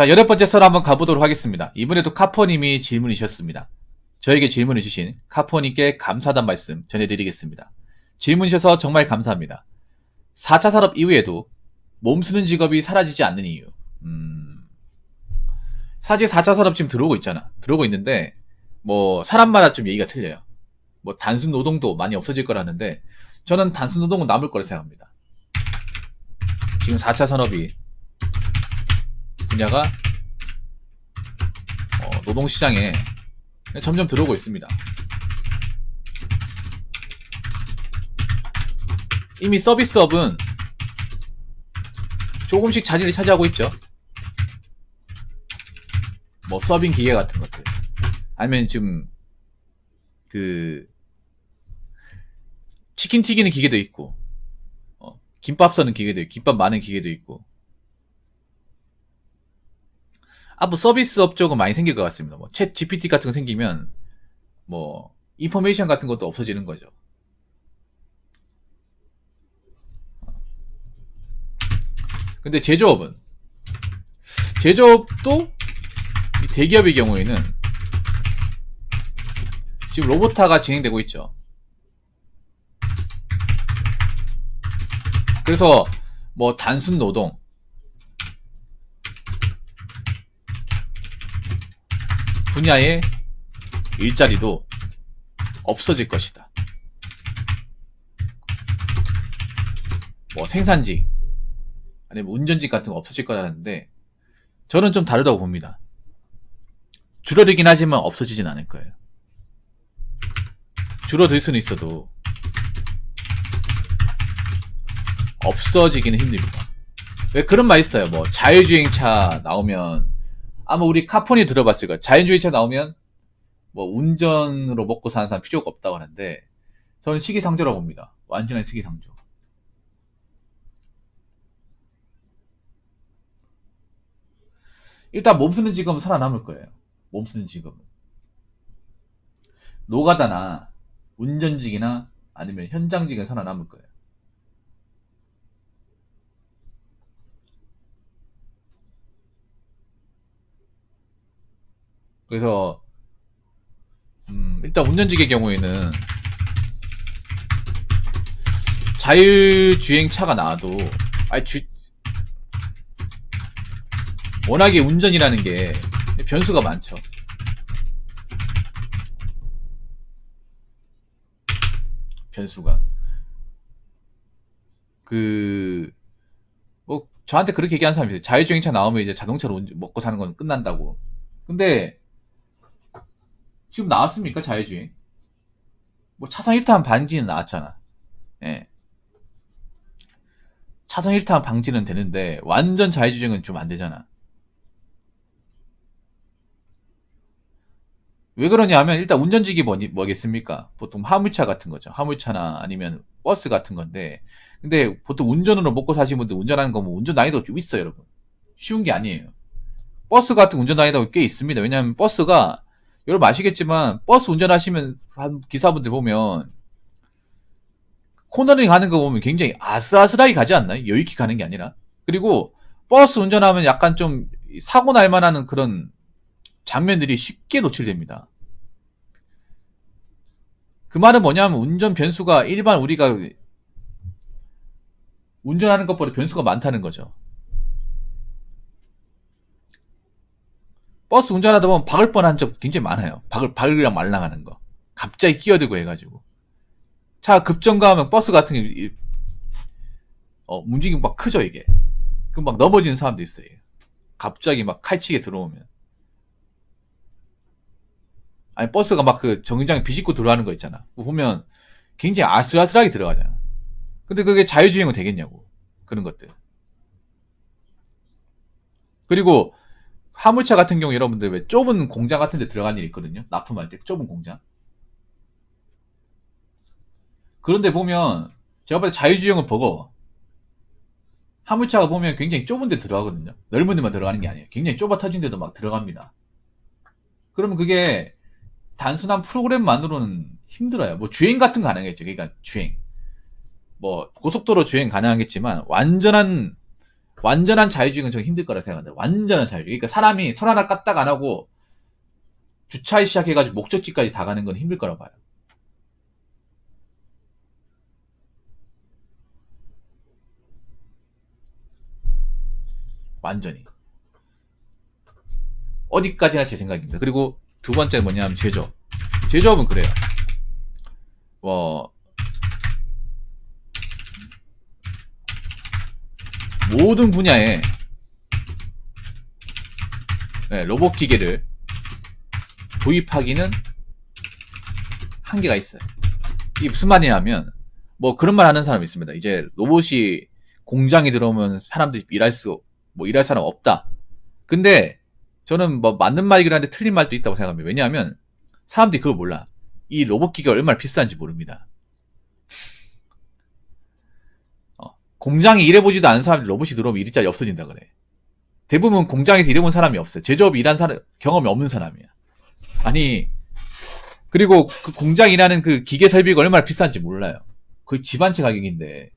자, 8번째 썰 한번 가보도록 하겠습니다. 이번에도 카포님이 질문을 주셨습니다. 저에게 질문을 주신 카포님께 감사하다는 말씀 전해드리겠습니다. 질문 주셔서 정말 감사합니다. 4차 산업 이후에도 몸쓰는 직업이 사라지지 않는 이유. 사실 4차 산업 지금 들어오고 있잖아. 들어오고 있는데 뭐 사람마다 좀 얘기가 틀려요. 뭐 단순 노동도 많이 없어질 거라는데 저는 단순 노동은 남을 거라 생각합니다. 지금 4차 산업이 분야가 노동시장에 점점 들어오고 있습니다. 이미 서비스업은 조금씩 자리를 차지하고 있죠. 뭐 서빙 기계 같은 것들, 아니면 지금 그 치킨 튀기는 기계도 있고, 김밥 써는 기계도 있고, 김밥 마는 기계도 있고. 앞으로 서비스업 쪽은 많이 생길 것 같습니다. 뭐 챗 GPT 같은 거 생기면 뭐 인포메이션 같은 것도 없어지는 거죠. 근데 제조업도 이 대기업의 경우에는 지금 로보타가 진행되고 있죠. 그래서 뭐 단순 노동, 분야의 일자리도 없어질 것이다. 뭐 생산직 아니면 운전직 같은 거 없어질 거라는데 저는 좀 다르다고 봅니다. 줄어들긴 하지만 없어지진 않을 거예요. 줄어들 수는 있어도 없어지기는 힘듭니다. 왜 그런 말 있어요. 뭐 자율주행차 나오면 아마 우리 카폰이 들어봤을 거예요. 자율주행차 나오면 뭐 운전으로 먹고 사는 사람 필요가 없다고 하는데 저는 시기상조라고 봅니다. 완전한 시기상조. 일단 몸쓰는 직업은 살아남을 거예요. 몸쓰는 직업은 노가다나 운전직이나 아니면 현장직은 살아남을 거예요. 그래서 일단 운전직의 경우에는 자율주행차가 나와도 워낙에 운전이라는 게 변수가 많죠. 변수가 뭐 저한테 그렇게 얘기하는 사람이 있어요. 자율주행차 나오면 이제 자동차로 먹고 사는 건 끝난다고. 근데 지금 나왔습니까? 자율주행? 뭐 차선 1타한 방지는 나왔잖아. 예. 차선 1타한 방지는 되는데 완전 자율주행은 좀 안 되잖아. 왜 그러냐면 일단 운전직이 뭐겠습니까? 보통 화물차 같은 거죠. 화물차나 아니면 버스 같은 건데, 근데 보통 운전으로 먹고 사시는 분들 운전하는 거 뭐 운전 난이도가 좀 있어요, 여러분. 쉬운 게 아니에요. 버스 같은 운전 난이도가 꽤 있습니다. 왜냐하면 버스가 여러분 아시겠지만 버스 운전하시면 기사분들 보면 코너링 가는 거 보면 굉장히 아슬아슬하게 가지 않나요? 여유있게 가는 게 아니라. 그리고 버스 운전하면 약간 좀 사고 날 만한 그런 장면들이 쉽게 노출됩니다. 그 말은 뭐냐면 운전 변수가 일반 우리가 운전하는 것보다 변수가 많다는 거죠. 버스 운전하다 보면 박을 뻔한 적 굉장히 많아요. 박으랑 말랑하는 거. 갑자기 끼어들고 해가지고. 차 급정거하면 버스 같은 게 움직임 막 크죠, 이게. 그럼 막 넘어지는 사람도 있어요. 갑자기 막 칼치게 들어오면. 아니 버스가 막 그 정류장에 비집고 들어가는 거 있잖아. 보면 굉장히 아슬아슬하게 들어가잖아. 근데 그게 자율주행은 되겠냐고. 그런 것들. 그리고 화물차 같은 경우 여러분들 왜 좁은 공장 같은 데 들어간 일 있거든요. 납품할 때 좁은 공장. 그런데 보면 제가 봤을 때 자율주행은 버거워. 화물차가 보면 굉장히 좁은 데 들어가거든요. 넓은 데만 들어가는 게 아니에요. 굉장히 좁아 터진 데도 막 들어갑니다. 그러면 그게 단순한 프로그램만으로는 힘들어요. 뭐 주행 같은 거 가능하겠죠. 그러니까 주행. 뭐 고속도로 주행 가능하겠지만 완전한 완전한 자유주의는 좀 힘들 거라 생각합니다. 완전한 자유주의. 그러니까 사람이 손 하나 까딱 안 하고 주차에 시작해가지고 목적지까지 다 가는 건 힘들 거라 봐요. 완전히. 어디까지나 제 생각입니다. 그리고 두 번째는 뭐냐면 제조업. 제조업은 그래요. 모든 분야에 로봇 기계를 도입하기는 한계가 있어요. 이게 무슨 말이냐면 뭐 그런 말 하는 사람이 있습니다. 이제 로봇이 공장에 들어오면 사람들이 일할 사람 없다. 근데 저는 뭐 맞는 말이긴 한데 틀린 말도 있다고 생각합니다. 왜냐하면 사람들이 그걸 몰라. 이 로봇 기계가 얼마나 비싼지 모릅니다. 공장에 일해보지도 않은 사람이 로봇이 들어오면 일자리 없어진다 그래. 대부분 공장에서 일해본 사람이 없어요. 제조업 일한 사람, 경험이 없는 사람이야. 아니, 그리고 그 공장 일하는 그 기계 설비가 얼마나 비싼지 몰라요. 거의 집 한 채 가격인데.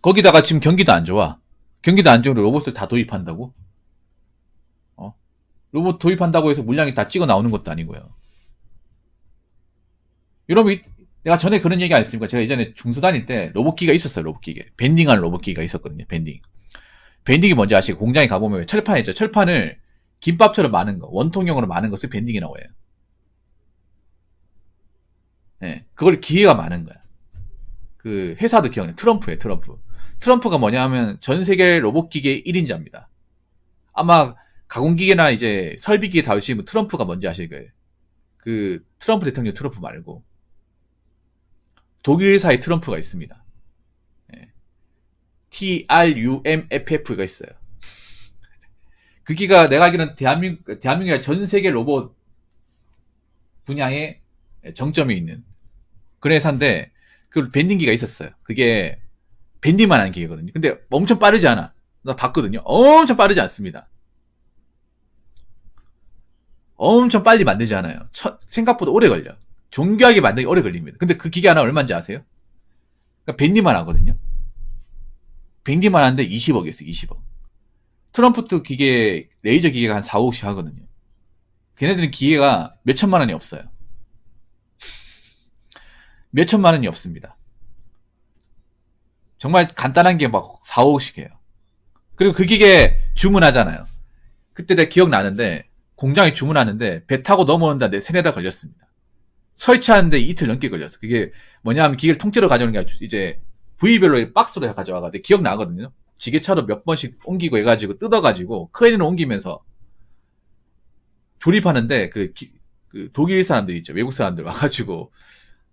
거기다가 지금 경기도 안 좋아. 경기도 안 좋은데 로봇을 다 도입한다고? 로봇 도입한다고 해서 물량이 다 찍어 나오는 것도 아니고요. 여러분, 내가 전에 그런 얘기 안 했습니까? 제가 예전에 중소 다닐 때 로봇기가 있었어요, 로봇기계. 밴딩하는 로봇기가 있었거든요, 밴딩. 밴딩이 뭔지 아시고, 공장에 가보면 철판 있죠. 철판을 김밥처럼 마는 거, 원통형으로 마는 것을 밴딩이라고 해요. 네, 그걸 기계가 마는 거야. 그 회사도 기억나요. 트럼프예요, 트럼프. 트럼프가 뭐냐면 전 세계 로봇기계 1인자입니다. 아마 가공기계나 이제 설비기계 다루시면 트럼프가 뭔지 아실 거예요. 그 트럼프 대통령 트럼프 말고 독일사의 트럼프가 있습니다. TRUMFF가 있어요. 그기가 내가 알기로는 대한민국의 전 세계 로봇 분야에 정점이 있는 그런 회사인데 그 밴딩기가 있었어요. 그게 밴딩만 하는 기계거든요. 근데 엄청 빠르지 않아. 나 봤거든요. 엄청 빠르지 않습니다. 엄청 빨리 만들지 않아요. 생각보다 오래 걸려. 정교하게 만들기 오래 걸립니다. 근데 그 기계 하나 얼마인지 아세요? 그러니까 밴딩만 하거든요. 밴딩만 하는데 20억이었어요. 20억. 트럼프트 기계, 레이저 기계가 한 4, 5억씩 하거든요. 걔네들은 기계가 몇 천만 원이 없어요. 몇 천만 원이 없습니다. 정말 간단한 게 막 4, 5억씩 해요. 그리고 그 기계 주문하잖아요. 그때 내가 기억나는데 공장에 주문하는데 배 타고 넘어온다는데 3-4달 걸렸습니다. 설치하는데 이틀 넘게 걸렸어. 그게 뭐냐면 기계를 통째로 가져오는 게 아니라 이제 부위별로 박스로 가져와가지고 기억나거든요. 지게차로 몇 번씩 옮기고 해가지고 뜯어가지고 크레인으로 옮기면서 조립하는데 그 독일 사람들 있죠. 외국 사람들 와가지고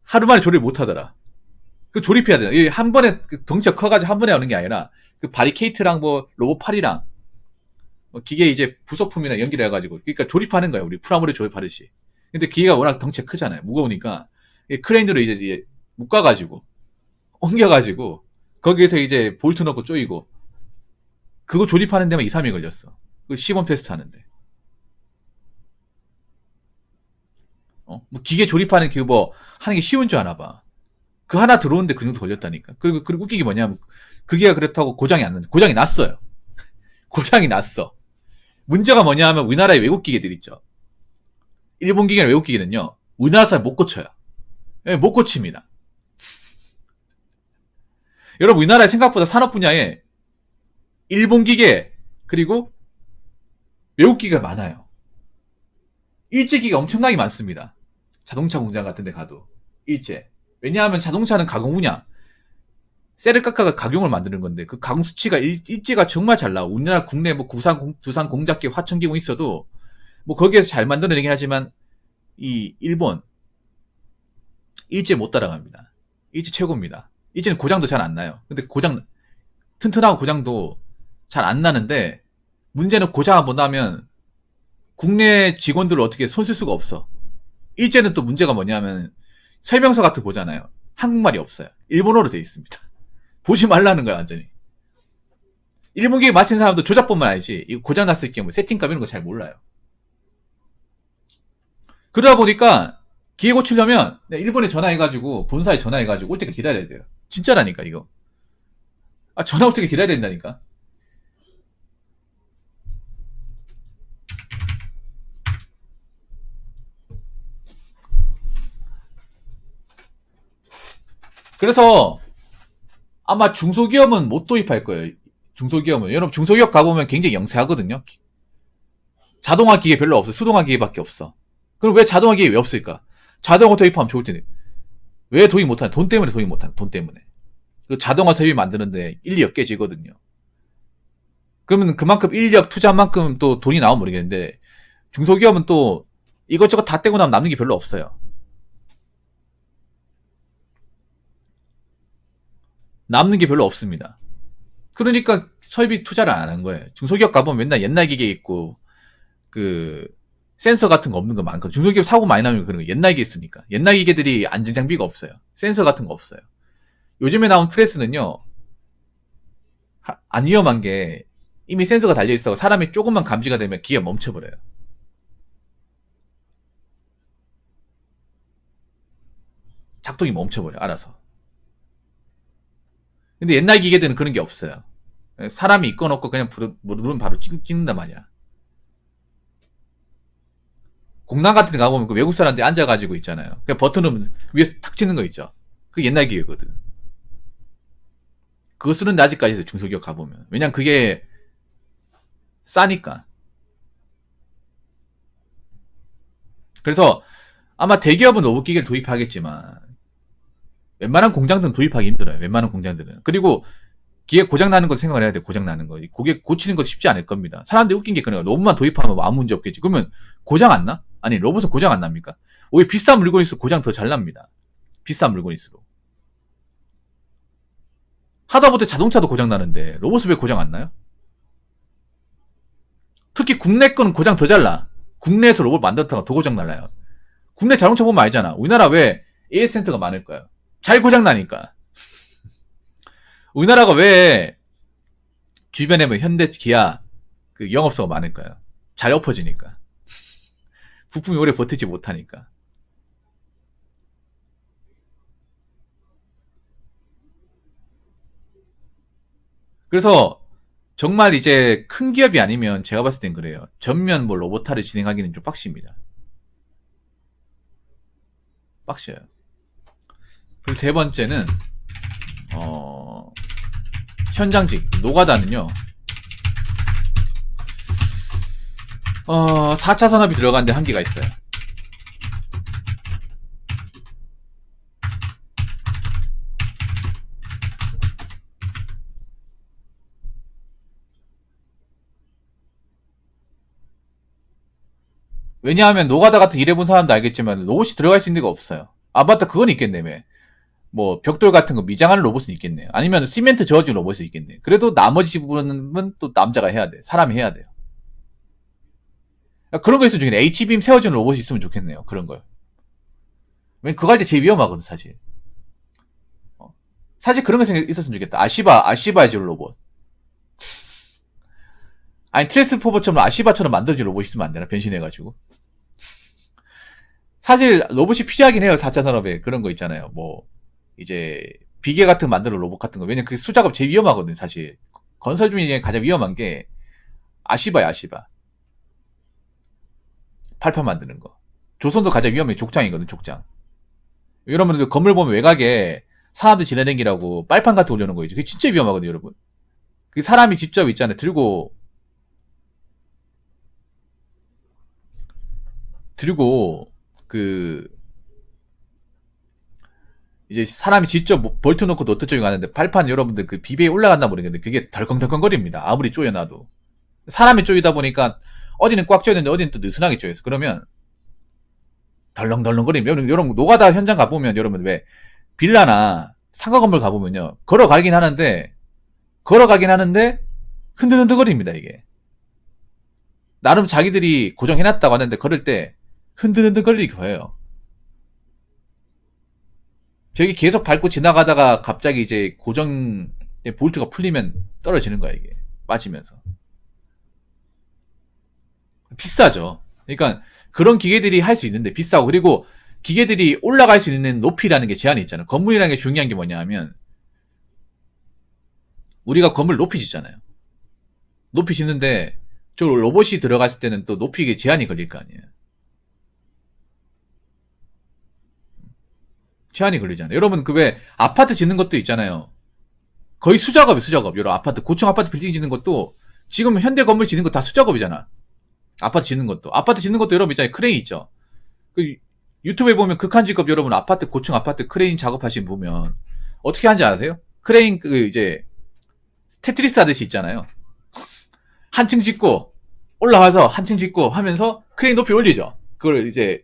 하루 만에 조립 못 하더라. 그 조립해야 돼요. 한 번에 덩치가 커가지고 한 번에 하는 게 아니라 그 바리케이트랑 뭐 로봇 팔이랑 기계 이제 부속품이나 연결해 가지고 그러니까 조립하는 거예요. 우리 프라모델 조립하듯이. 근데 기계가 워낙 덩치가 크잖아요. 무거우니까 크레인으로 이제 묶어가지고 옮겨가지고 거기에서 이제 볼트 넣고 조이고 그거 조립하는 데만 2, 3일 걸렸어. 그 시범 테스트 하는데. 뭐 기계 조립하는 그 뭐 하는 게 쉬운 줄 아나 봐. 그 하나 들어오는데 그 정도 걸렸다니까. 그리고 웃긴 게 뭐냐면 그게 그렇다고 고장이 안 났는데 고장이 났어요. 고장이 났어. 문제가 뭐냐 하면 우리나라의 외국 기계들 있죠. 일본 기계나 외국 기계는요. 우리나라 사람 못 고쳐요. 못 고칩니다. 여러분 우리나라의 생각보다 산업 분야에 일본 기계 그리고 외국 기계가 많아요. 일제 기계가 엄청나게 많습니다. 자동차 공장 같은 데 가도 일제. 왜냐하면 자동차는 가공 분야. 셀을 깎아가 가공을 만드는 건데 그 가공 수치가 일제가 정말 잘 나와. 우리나라 국내 뭐 두산 공작기 화천기공 있어도 뭐 거기에서 잘 만들어내긴 하지만 이 일본 일제 못 따라갑니다. 일제 최고입니다. 일제는 고장도 잘 안 나요. 근데 튼튼하고 고장도 잘 안 나는데 문제는 고장 한번 나면 국내 직원들을 어떻게 손 쓸 수가 없어. 일제는 또 문제가 뭐냐면 설명서 같은 거 보잖아요. 한국말이 없어요. 일본어로 되어 있습니다. 보지 말라는 거야 완전히. 일본 기계 마친 사람도 조작법만 알지 이거 고장 났을 경우 세팅값 이런 거 잘 몰라요. 그러다 보니까 기계 고치려면 일본에 전화해가지고 본사에 전화해가지고 올 때까지 기다려야 돼요. 진짜라니까, 이거. 아, 전화 올 때까지 기다려야 된다니까. 그래서 아마 중소기업은 못 도입할 거예요. 중소기업은. 여러분, 중소기업 가보면 굉장히 영세하거든요. 자동화 기계 별로 없어. 수동화 기계밖에 없어. 그럼 왜 자동화 기계 왜 없을까? 자동화 도입하면 좋을 텐데. 왜 도입 못하냐? 돈 때문에 도입 못하냐? 돈 때문에. 그 자동화 설비 만드는데 인력 깨지거든요. 그러면 그만큼 인력 투자만큼 또 돈이 나오면 모르겠는데, 중소기업은 또 이것저것 다 떼고 나면 남는 게 별로 없어요. 남는 게 별로 없습니다. 그러니까 설비 투자를 안 하는 거예요. 중소기업 가보면 맨날 옛날 기계 있고, 그, 센서 같은 거 없는 거 많고, 중소기업 사고 많이 나면 그런 거 옛날 기계 있으니까. 옛날 기계들이 안전 장비가 없어요. 센서 같은 거 없어요. 요즘에 나온 프레스는요, 안 위험한 게, 이미 센서가 달려있어 사람이 조금만 감지가 되면 기계가 멈춰버려요. 작동이 멈춰버려, 알아서. 근데 옛날 기계들은 그런 게 없어요. 사람이 있건 없고 그냥 누르면 바로 찍는단 말이야. 공장 같은 데 가보면 그 외국 사람들이 앉아가지고 있잖아요. 그냥 버튼을 위에서 탁 치는 거 있죠. 그게 옛날 기계거든. 그거 쓰는데 아직까지 있어요, 중소기업 가보면. 왜냐면 그게 싸니까. 그래서 아마 대기업은 로봇 기계를 도입하겠지만 웬만한 공장들은 도입하기 힘들어요. 웬만한 공장들은. 그리고 기계 고장 나는 거 생각을 해야 돼. 고장 나는 거. 고객 고치는 거 쉽지 않을 겁니다. 사람들이 웃긴 게 그래요. 로봇만 도입하면 뭐 아무 문제 없겠지. 그러면 고장 안 나? 아니, 로봇은 고장 안 납니까? 오히려 비싼 물건일수록 고장 더 잘 납니다. 비싼 물건일수록. 하다못해 자동차도 고장 나는데 로봇은 왜 고장 안 나요? 특히 국내 거는 고장 더 잘 나. 국내에서 로봇 만들었다가 더 고장 날라요. 국내 자동차 보면 알잖아. 우리나라 왜 AS 센터가 많을까요? 잘 고장 나니까. 우리나라가 왜 주변에 뭐 현대, 기아 그 영업소가 많을까요? 잘 엎어지니까. 부품이 오래 버티지 못하니까. 그래서 정말 이제 큰 기업이 아니면 제가 봤을 땐 그래요. 전면 뭐 로보타를 진행하기는 좀 빡십니다. 빡셔요. 그리고 세 번째는 현장직 노가다는요. 4차 산업이 들어가는데 한계가 있어요. 왜냐하면 노가다 같은 일해본 사람도 알겠지만 로봇이 들어갈 수 있는 데가 없어요. 아 맞다, 그건 있겠네요. 뭐 벽돌 같은 거 미장하는 로봇은 있겠네요. 아니면 시멘트 저어주는 로봇이 있겠네요. 그래도 나머지 부분은 또 남자가 해야 돼. 사람이 해야 돼요. 그런 거 있으면 좋겠네. H빔 세워주는 로봇이 있으면 좋겠네요. 그런 걸. 왜냐면 그거 할 때 제일 위험하거든, 사실. 사실 그런 거 있었으면 좋겠다. 아시바 해줄 로봇. 아니, 트랜스포머처럼 아시바처럼 만들어줄 로봇 있으면 안 되나? 변신해가지고. 사실 로봇이 필요하긴 해요. 4차 산업에. 그런 거 있잖아요. 뭐, 이제, 비계 같은 거 만드는 로봇 같은 거. 왜냐면 그 수작업 제일 위험하거든, 사실. 건설 중에 가장 위험한 게 아시바야, 아시바. 팔판 만드는 거. 조선도 가장 위험해. 족장이거든, 족장. 여러분들 건물 보면 외곽에 사람들 지나다니라고 빨판 같은 거 올려놓은 거 있죠. 그게 진짜 위험하거든요, 여러분. 그 사람이 직접 있잖아요. 들고, 그, 이제 사람이 직접 볼트 놓고 노트 쪽에 가는데 발판 여러분들 그 비배에 올라간다 모르겠는데 그게 덜컹덜컹거립니다. 아무리 쪼여놔도. 사람이 쪼이다 보니까 어디는 꽉 쪼였는데 어디는 또 느슨하게 쪼였어. 그러면 덜렁덜렁거리면 여러분 노가다 현장 가보면 여러분 왜 빌라나 상가 건물 가보면요. 걸어가긴 하는데 흔들흔들거립니다, 이게. 나름 자기들이 고정해놨다고 하는데 걸을 때 흔들흔들거리기 거예요. 저기 계속 밟고 지나가다가 갑자기 이제 고정 볼트가 풀리면 떨어지는 거야, 이게. 빠지면서. 비싸죠. 그러니까 그런 기계들이 할 수 있는데 비싸고, 그리고 기계들이 올라갈 수 있는 높이라는 게 제한이 있잖아요. 건물이라는 게 중요한 게 뭐냐 하면 우리가 건물 높이 짓잖아요. 높이 짓는데 저 로봇이 들어갔을 때는 또 높이에 제한이 걸릴 거 아니에요. 제한이 걸리잖아요. 여러분 그 왜 아파트 짓는 것도 있잖아요. 거의 수작업이 수작업. 여러 아파트 고층 아파트 빌딩 짓는 것도 지금 현대 건물 짓는 거 다 수작업이잖아. 아파트 짓는 것도 여러분 있잖아요. 크레인 있죠. 그 유튜브에 보면 극한 직업 여러분 아파트 고층 아파트 크레인 작업하시면 보면 어떻게 하는지 아세요? 크레인 그 이제 테트리스 하듯이 있잖아요. 한 층 짓고 올라와서 한 층 짓고 하면서 크레인 높이 올리죠. 그걸 이제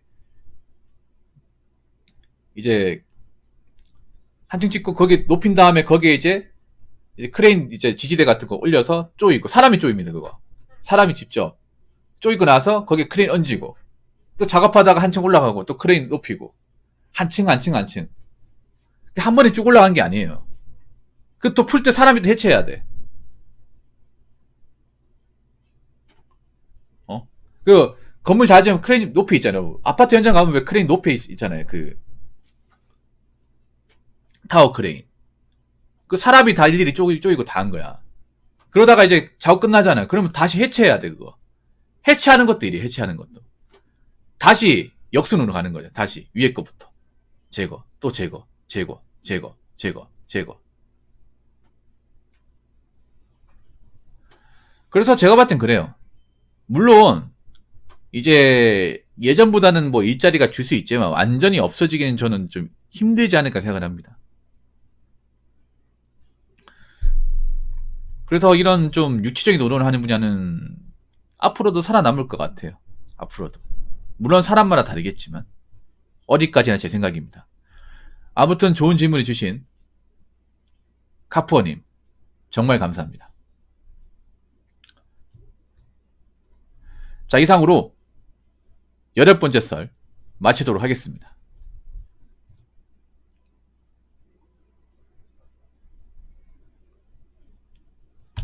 한 층 짓고 거기 높인 다음에 거기에 이제 크레인 이제 지지대 같은 거 올려서 쪼이고 사람이 쪼입니다. 그거 사람이 직접 쪼이고 나서 거기에 크레인 얹고 또 작업하다가 한 층 올라가고 또 크레인 높이고 한 층 한 층 한 층 한 번에 쭉 올라간 게 아니에요. 그 또 풀 때 사람이 또 해체해야 돼. 그 건물 잘 지으면 크레인 높이 있잖아요. 아파트 현장 가면 왜 크레인 높이 있잖아요. 그 타워 크레인. 그 사람이 다 일일이 쪼이고 다 한 거야. 그러다가 이제 작업 끝나잖아요. 그러면 다시 해체해야 돼 그거. 해체하는 것도 일이 해체하는 것도. 다시 역순으로 가는 거죠. 다시 위에 거부터 제거, 또 제거, 제거, 제거, 제거, 제거. 그래서 제가 봤을 땐 그래요. 물론 이제 예전보다는 뭐 일자리가 줄 수 있지만 완전히 없어지기는 저는 좀 힘들지 않을까 생각을 합니다. 그래서 이런 좀 유치적인 노동을 하는 분야는 앞으로도 살아남을 것 같아요. 앞으로도. 물론 사람마다 다르겠지만 어디까지나 제 생각입니다. 아무튼 좋은 질문을 주신 카푸어님 정말 감사합니다. 자, 이상으로 8번째 썰 마치도록 하겠습니다.